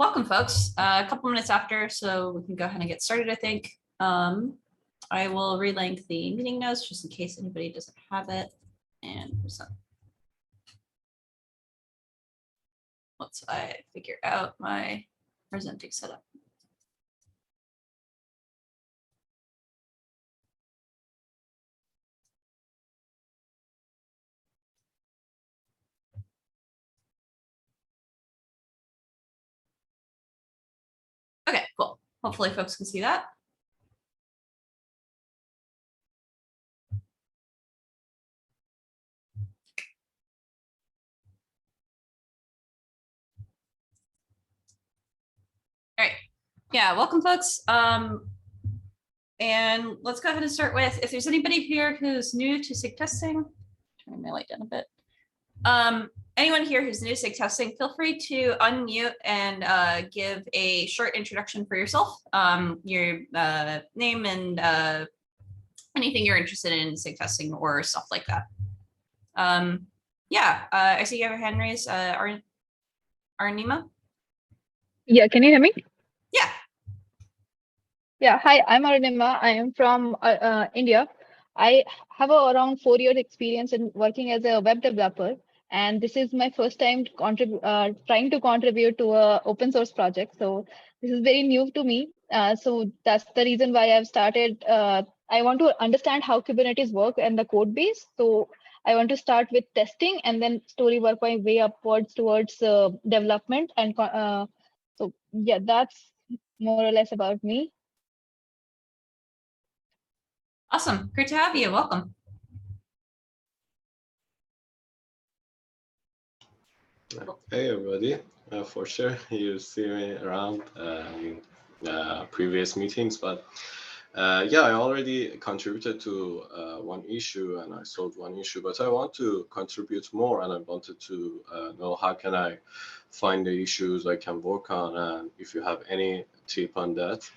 welcome folks. A couple minutes after, so we can go ahead and get started, I think. I will relink the meeting notes just in case anybody doesn't have it. And once I figure out my presenting setup. Okay, cool. Hopefully folks can see that. All right. Yeah, welcome folks. And let's go ahead and start with, if there's anybody here who's new to SIG testing, turn my light down a bit. Anyone here who's new to SIG testing, feel free to unmute and give a short introduction for yourself, your name and anything you're interested in SIG testing or stuff like that. Yeah, I see you have your hand raised. Arnima? Yeah, can you hear me? Yeah. Yeah, hi, I'm Arunima. I am from India. I have around 4 years experience in working as a web developer, and this is my first time trying to contribute to a open source project. So this is very new to me. So that's the reason why I've started. I want to understand how Kubernetes work and the code base. So I want to start with testing and then slowly work my way upwards towards development. And so yeah, that's more or less about me. Awesome. Great to have you. Welcome. Hey everybody, for sure you see me around in previous meetings, but yeah, I already contributed to one issue and I solved one issue, but I want to contribute more and I wanted to know how can I find the issues I can work on, and if you have any tip on that.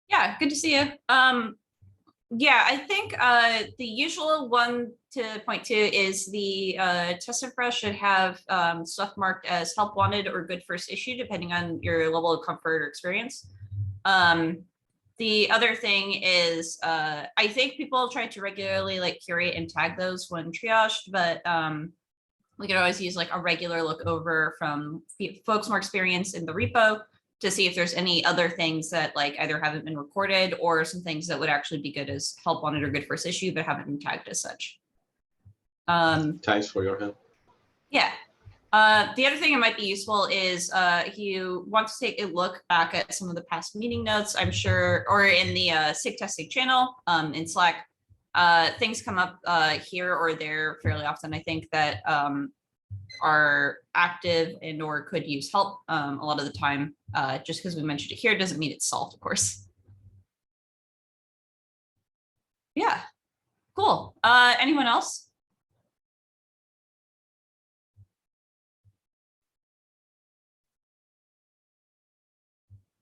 Yeah, good to see you. Yeah, I think the usual one to point to is the test infra should have stuff marked as help wanted or good first issue, depending on your level of comfort or experience. The other thing is I think people try to regularly like curate and tag those when triaged, but we could always use like a regular look over from folks more experienced in the repo to see if there's any other things that like either haven't been recorded or some things that would actually be good as help wanted or good first issue, but haven't been tagged as such. Thanks for your help. Yeah. The other thing that might be useful is if you want to take a look back at some of the past meeting notes, I'm sure, or in the SIG testing channel in Slack, things come up here or there fairly often, I think, that are active and or could use help a lot of the time. Just because we mentioned it here doesn't mean it's solved, of course. Yeah, cool. Anyone else?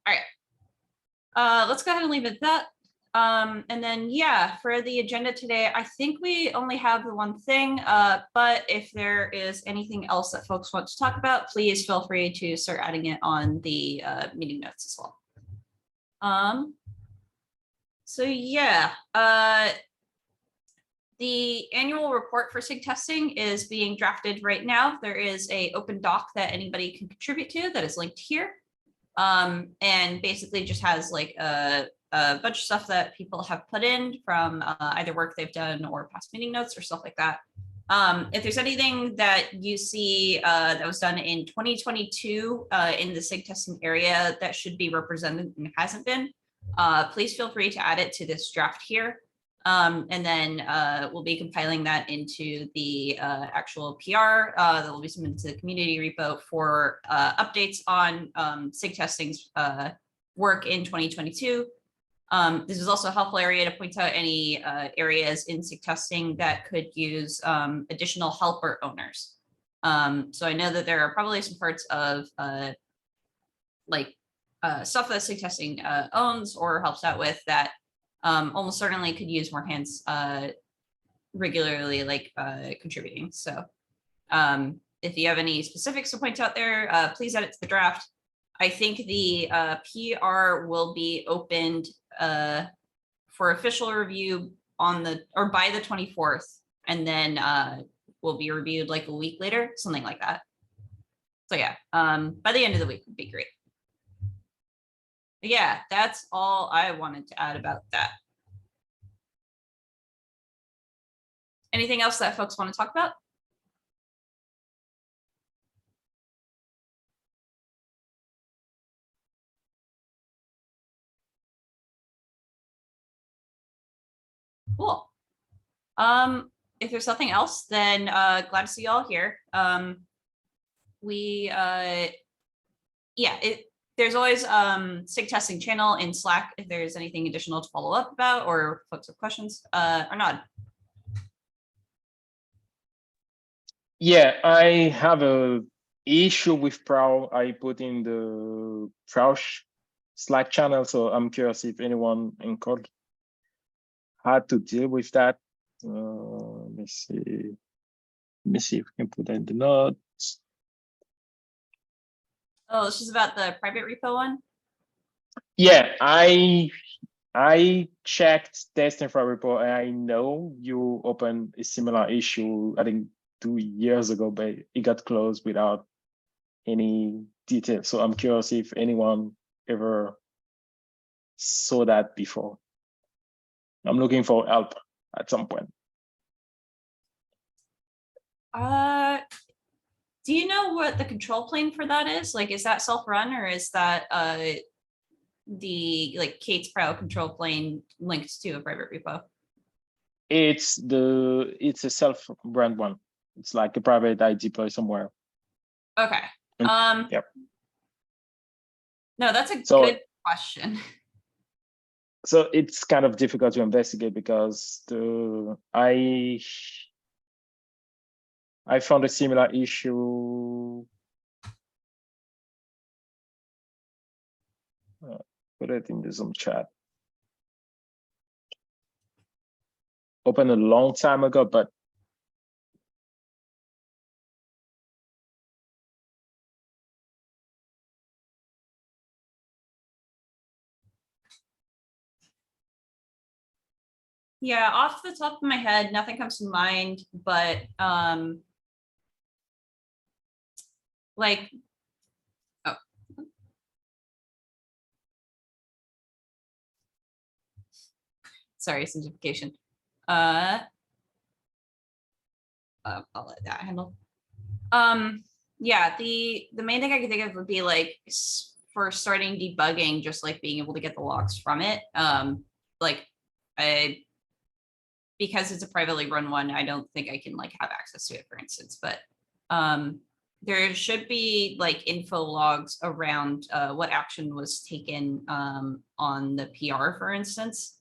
All right. Let's go ahead and leave it at that. And then, yeah, for the agenda today, I think we only have the one thing, but if there is anything else that folks want to talk about, please feel free to start adding it on the meeting notes as well. So yeah, the annual report for SIG testing is being drafted right now. There is an open doc that anybody can contribute to that is linked here. And basically just has like a bunch of stuff that people have put in from either work they've done or past meeting notes or stuff like that. If there's anything that you see that was done in 2022 in the SIG testing area that should be represented and hasn't been, please feel free to add it to this draft here. And then we'll be compiling that into the actual PR that will be submitted to the community repo for updates on SIG testing's work in 2022. This is also a helpful area to point out any areas in SIG testing that could use additional help or owners. So I know that there are probably some parts of stuff that SIG testing owns or helps out with that almost certainly could use more hands regularly, like contributing. So if you have any specifics to point out there, please add it to the draft. I think the PR will be opened for official review on by the 24th, and then will be reviewed like a week later, something like that. So yeah, by the end of the week would be great. But yeah, that's all I wanted to add about that. Anything else that folks want to talk about? Cool. If there's nothing else, then glad to see you all here. There's always SIG testing channel in Slack if there's anything additional to follow up about, or folks have questions or not. Yeah, I have a issue with Prow I put in the Prow Slack channel, so I'm curious if anyone in code had to deal with that. Let me see. Let me see if we can put that in the notes. Oh, this is about the private repo one? Yeah, I checked testing for a repo, and I know you opened a similar issue, I think 2 years ago, but it got closed without any details. So I'm curious if anyone ever saw that before. I'm looking for help at some point. Do you know what the control plane for that is? Like, is that self-run, or is that the like Kate's Prow control plane linked to a private repo? It's a self-run one. It's like a private I deploy somewhere. Okay. Yep. No, that's a good question. So it's kind of difficult to investigate because I found a similar issue. Put it in the Zoom chat. Opened a long time ago, but Yeah, off the top of my head, nothing comes to mind, but like, oh. Sorry, simplification. I'll let that handle. Yeah, the main thing I can think of would be like for starting debugging, just like being able to get the logs from it. Because it's a privately run one, I don't think I can like have access to it, for instance, but there should be like info logs around what action was taken on the PR, for instance,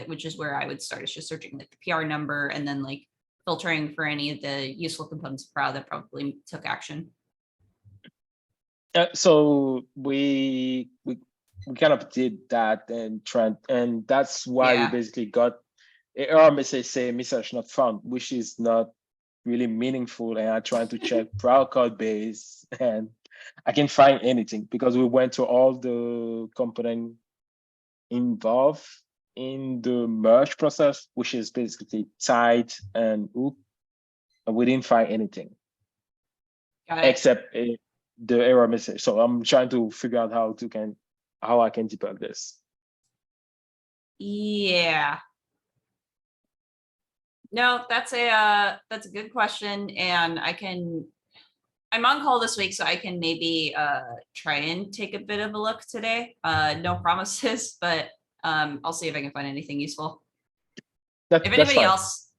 which is where I would start. It's just searching like the PR number and then like filtering for any of the useful components of Prow that probably took action. So we kind of did that and that's why we basically got error message not found, which is not really meaningful. And I tried to check Prow code base and I can't find anything because we went to all the component involved in the merge process, which is basically tied and hook, and we didn't find anything except the error message. So I'm trying to figure out how I can debug this. Yeah. No, that's a good question, and I'm on call this week, so I can maybe try and take a bit of a look today. No promises, but I'll see if I can find anything useful. If anybody else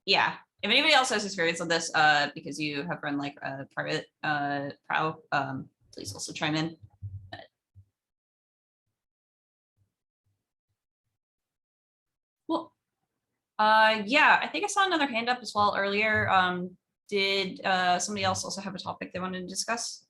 has experience on this, because you have run like a private Prow, please also chime in. Cool. Yeah, I think I saw another hand up as well earlier. Did somebody else also have a topic they wanted to discuss?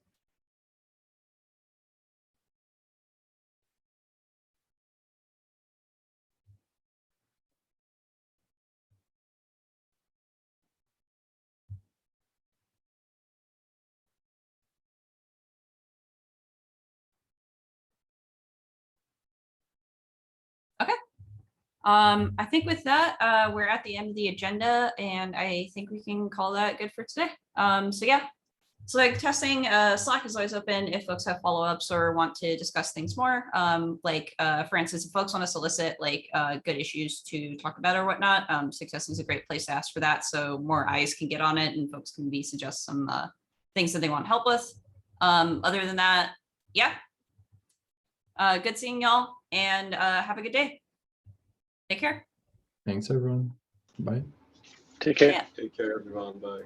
I think with that, we're at the end of the agenda, and I think we can call that good for today. So yeah, so like testing, Slack is always open if folks have follow-ups or want to discuss things more. For instance, if folks want to solicit like good issues to talk about or whatnot, SIG-Testing is a great place to ask for that, so more eyes can get on it and folks can suggest some things that they want help with. Other than that, yeah. Good seeing y'all, and have a good day. Take care. Thanks, everyone. Bye. Take care. Yeah. Take care, everyone. Bye.